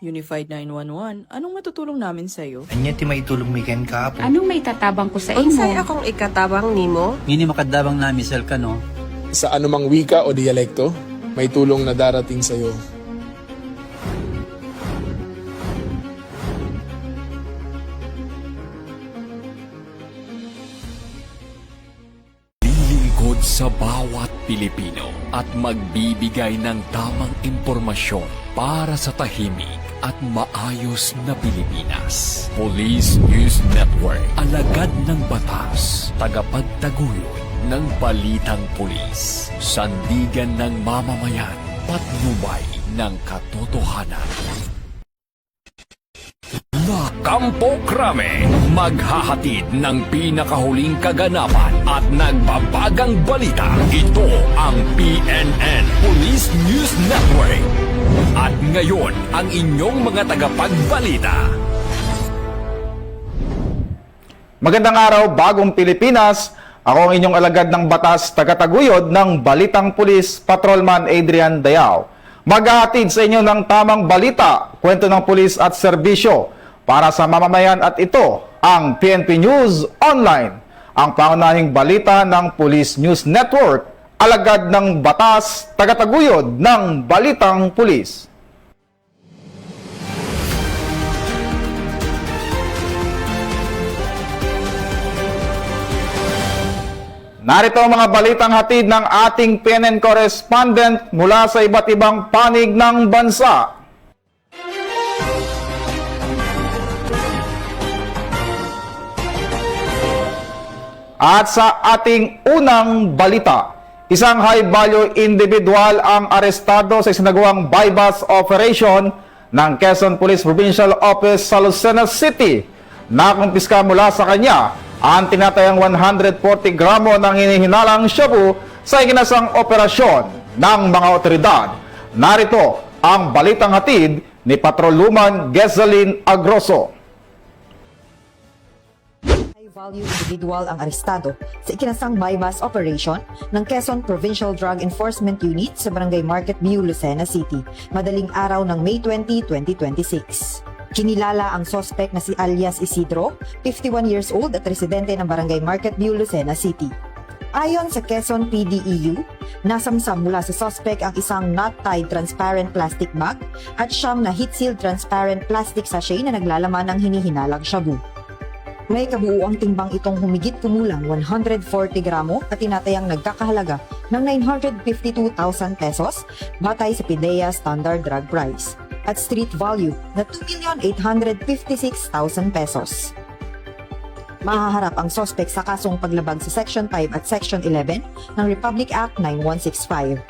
Unified 911, anong matutulong namin sa'yo? Anya ti maitulong mi ken kapo. Anong may tatabang ko sa Unsay imo? akong ikatabang nimo? Ngini makadabang na misal ka no. Sa anumang wika o dialekto, may tulong na darating sa iyo. Lilingkod sa bawat Pilipino at magbibigay ng tamang impormasyon para sa tahimik at maayos na Pilipinas. Police News Network, alagad ng batas, tagapagtaguyod ng balitang pulis, sandigan ng mamamayan, patnubay ng katotohanan. La Campo Crame, maghahatid ng pinakahuling kaganapan at nagbabagang balita. Ito ang PNN Police News Network. At ngayon, ang inyong mga tagapagbalita. Magandang araw, bagong Pilipinas. Ako ang inyong alagad ng batas, tagataguyod ng Balitang Pulis, Patrolman Adrian Dayao. Maghahatid sa inyo ng tamang balita, kwento ng pulis at serbisyo para sa mamamayan, at ito ang PNP News Online, ang pangunahing balita ng Police News Network, alagad ng batas, tagataguyod ng Balitang Pulis. Narito ang mga balitang hatid ng ating PNN correspondent mula sa iba't ibang panig ng bansa. At sa ating unang balita, isang high-value individual ang arestado sa isinagawang bypass operation ng Quezon Police Provincial Office sa Lucena City. Nakumpiska mula sa kanya ang tinatayang 140 gramo ng hinihinalang shabu sa iginasang operasyon ng mga otoridad. Narito ang balitang hatid ni Patrolwoman Gezelyn Agroso. High-value individual ang arestado sa ikinasang bypass operation ng Quezon Provincial Drug Enforcement Unit sa Barangay Market View, Lucena City, madaling araw ng May 20, 2026. Kinilala ang suspect na si alias Isidro, 51 years old at residente ng Barangay Market View, Lucena City. Ayon sa Quezon PDEU, nasamsam mula sa suspect ang isang not-tied transparent plastic bag at siyam na heat-sealed transparent plastic sachet na naglalaman ng hinihinalang shabu. May kabuuang timbang itong humigit kumulang 140 gramo at tinatayang nagkakahalaga ng 952,000 pesos batay sa PIDEA Standard Drug Price at street value na 2,856,000 pesos. Mahaharap ang suspect sa kasong paglabag sa Section 5 at Section 11 ng Republic Act 9165.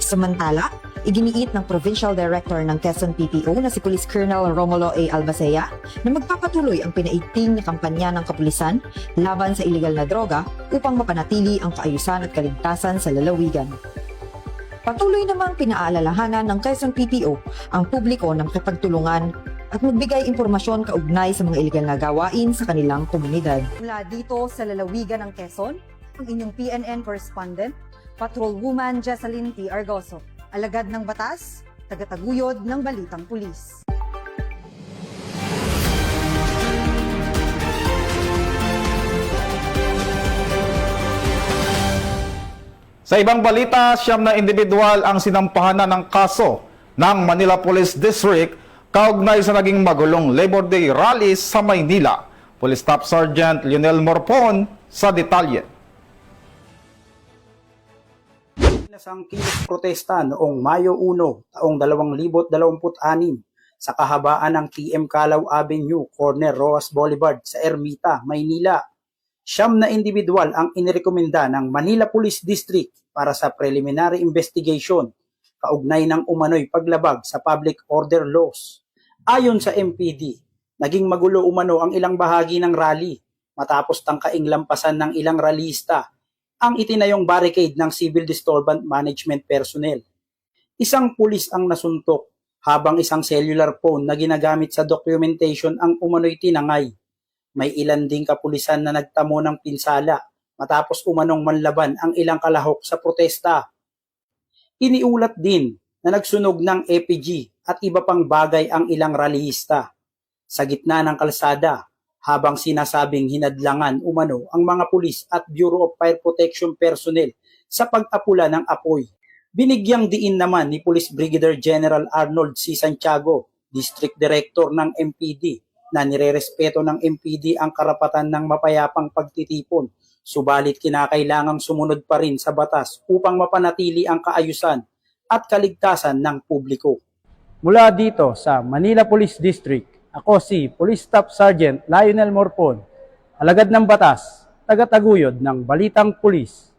Samantala, iginiit ng Provincial Director ng Quezon PPO na si Police Colonel Romulo A. Albacea na magpapatuloy ang pinaiting na kampanya ng kapulisan laban sa iligal na droga upang mapanatili ang kaayusan at kaligtasan sa lalawigan. Patuloy namang pinaalalahanan ng Quezon PPO ang publiko na makipagtulungan at magbigay impormasyon kaugnay sa mga iligal na gawain sa kanilang komunidad. Mula dito sa lalawigan ng Quezon, ang inyong PNN correspondent, Patrolwoman Gezelyn T. Argoso, alagad ng batas, tagataguyod ng Balitang Pulis. Sa ibang balita, siyam na individual ang sinampahanan ng kaso ng Manila Police District kaugnay sa naging magulong Labor Day rally sa Maynila. Police Staff Sergeant Lionel Morpon sa detalye. Isang kilos protesta noong Mayo 1, taong 2026 sa kahabaan ng TM Calao Avenue, corner Roas Boulevard sa Ermita, Maynila. Siyam na individual ang inirekomenda ng Manila Police District para sa preliminary investigation kaugnay ng umano'y paglabag sa public order laws. Ayon sa MPD, naging magulo umano ang ilang bahagi ng rally matapos tangkaing lampasan ng ilang rallyista ang itinayong barricade ng Civil Disturbance Management personnel. Isang pulis ang nasuntok habang isang cellular phone na ginagamit sa documentation ang umano'y tinangay. May ilan ding kapulisan na nagtamo ng pinsala matapos umanong manlaban ang ilang kalahok sa protesta. Iniulat din na nagsunog ng EPG at iba pang bagay ang ilang rallyista. Sa gitna ng kalsada, habang sinasabing hinadlangan umano ang mga pulis at Bureau of Fire Protection personnel sa pag-apula ng apoy. Binigyang diin naman ni Police Brigadier General Arnold C. Santiago, District Director ng MPD, na nirerespeto ng MPD ang karapatan ng mapayapang pagtitipon, subalit kinakailangang sumunod pa rin sa batas upang mapanatili ang kaayusan at kaligtasan ng publiko. Mula dito sa Manila Police District, ako si Police Staff Sergeant Lionel Morpon, alagad ng batas, tagataguyod ng Balitang Pulis.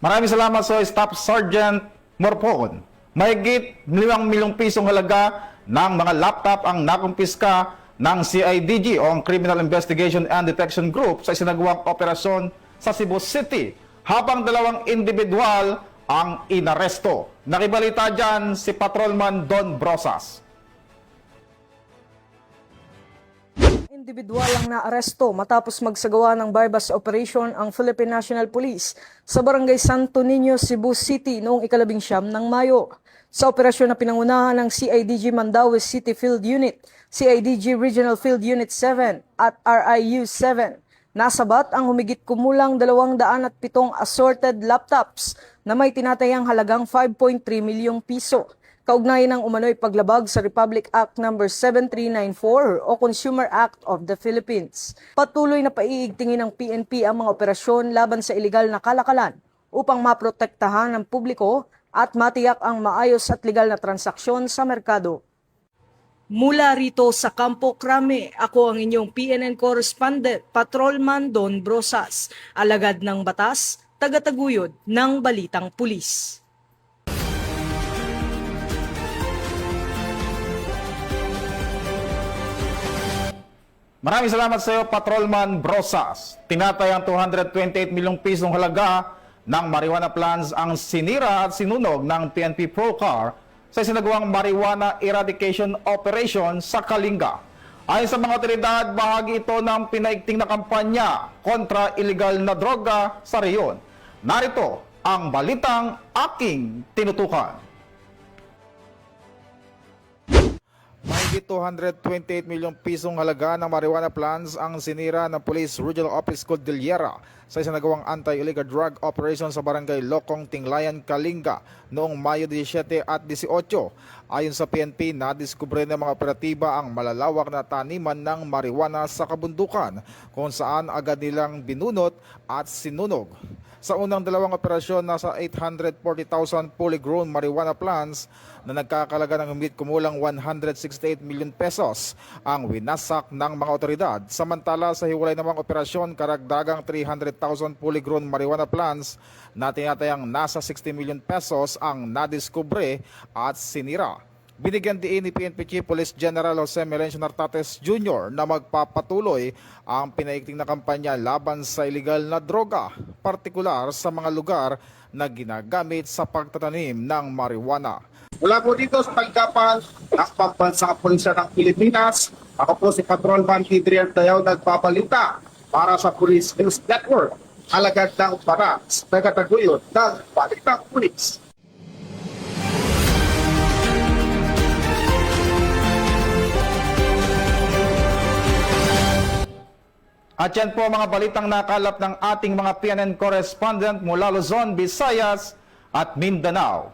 Maraming salamat sa Staff Sergeant Morpon. Mahigit 5 milyong pisong halaga ng mga laptop ang nakumpiska ng CIDG o ang Criminal Investigation and Detection Group sa isinagawang operasyon sa Cebu City, habang 2 individual ang inaresto. Nakibalita dyan si Patrolman Don Brosas. Individual ang naaresto matapos magsagawa ng bypass operation ang Philippine National Police sa Barangay Santo Niño, Cebu City noong 19 ng Mayo. Sa operasyon na pinangunahan ng CIDG Mandaue City Field Unit, CIDG Regional Field Unit 7 at RIU 7, nasabat ang humigit kumulang 207 assorted laptops na may tinatayang halagang 5.3 milyong piso. Kaugnay ng umano'y paglabag sa Republic Act No. 7394 o Consumer Act of the Philippines. Patuloy na paiigtingin ng PNP ang mga operasyon laban sa ilegal na kalakalan upang maprotektahan ng publiko at matiyak ang maayos at legal na transaksyon sa merkado. Mula rito sa Campo Crame, ako ang inyong PNN correspondent, Patrolman Don Brosas, alagad ng batas, tagataguyod ng Balitang Pulis. Maraming salamat sa iyo, Patrolman Brosas. Tinatayang 228 milyong pisong halaga ng marijuana plants ang sinira at sinunog ng PNP Procar sa isinagawang marijuana eradication operation sa Kalinga. Ayon sa mga otoridad, bahagi ito ng pinaigting na kampanya kontra illegal na droga sa reyon. Narito ang balitang aking tinutukan. Mahigit 228 milyong pisong halaga ng marijuana plants ang sinira ng Police Regional Office Cordillera sa isinagawang anti-illegal drug operation sa Barangay Lokong, Tinglayan, Kalinga noong Mayo 17 at 18. Ayon sa PNP, nadiskubre ng mga operatiba ang malalawak na taniman ng marijuana sa kabundukan kung saan agad nilang binunot at sinunog. Sa unang 2 operasyon, nasa 840,000 fully grown marijuana plants na nagkakalaga ng humigit kumulang 168 million pesos ang winasak ng mga otoridad. Samantala, sa hiwalay namang operasyon, karagdagang 300,000 fully grown marijuana plants na tinatayang nasa 60 million pesos ang nadiskubre at sinira. Binigyan diin ni PNP Chief Police General Jose Melencio Nartates Jr. na magpapatuloy ang pinaigting na kampanya laban sa illegal na droga, partikular sa mga lugar na ginagamit sa pagtatanim ng marijuana. Mula po dito sa tanggapan ng Pambansang Pulisya ng Pilipinas, ako po si Patrolman Adrian Tayaw nagpapalita para sa Police News Network, alagad ng batas, tagataguyod ng Balitang Pulis. At yan po mga balitang nakalap ng ating mga PNN correspondent mula Luzon, Visayas at Mindanao.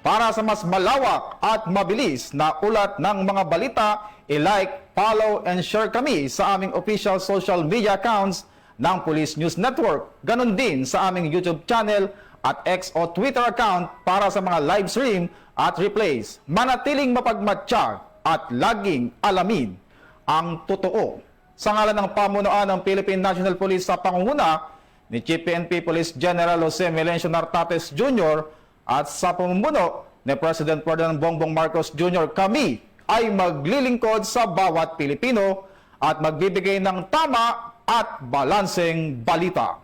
Para sa mas malawak at mabilis na ulat ng mga balita, i-like, follow, and share kami sa aming official social media accounts ng Police News Network. Ganon din sa aming YouTube channel at X o Twitter account para sa mga live stream at replays. Manatiling mapagmatsyag at laging alamin ang totoo. Sa ngalan ng pamunuan ng Philippine National Police sa pangunguna ni Chief PNP Police General Jose Melencio Nartates Jr. at sa pamumuno ni President Ferdinand Bongbong Marcos Jr., kami ay maglilingkod sa bawat Pilipino at magbibigay ng tama at balanseng balita.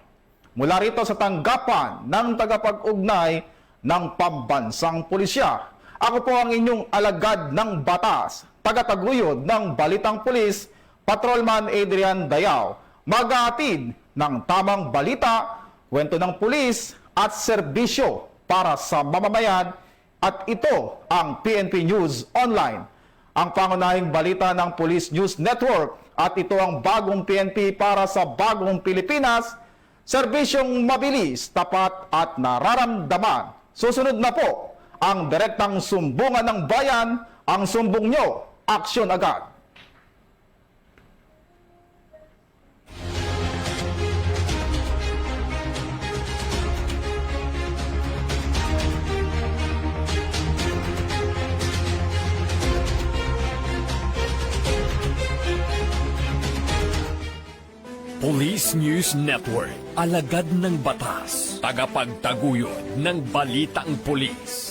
Mula rito sa tanggapan ng tagapag-ugnay ng Pambansang Pulisya, ako po ang inyong alagad ng batas, tagataguyod ng Balitang Pulis, Patrolman Adrian Dayao, maghahatid ng tamang balita, kwento ng pulis at serbisyo para sa mamamayan, at ito ang PNP News Online, ang pangunahing balita ng Police News Network, at ito ang bagong PNP para sa bagong Pilipinas, serbisyong mabilis, tapat at nararamdaman. Susunod na po ang direktang sumbungan ng bayan, ang sumbong nyo, aksyon agad. Police News Network, alagad ng batas, tagapagtaguyod ng balitang pulis.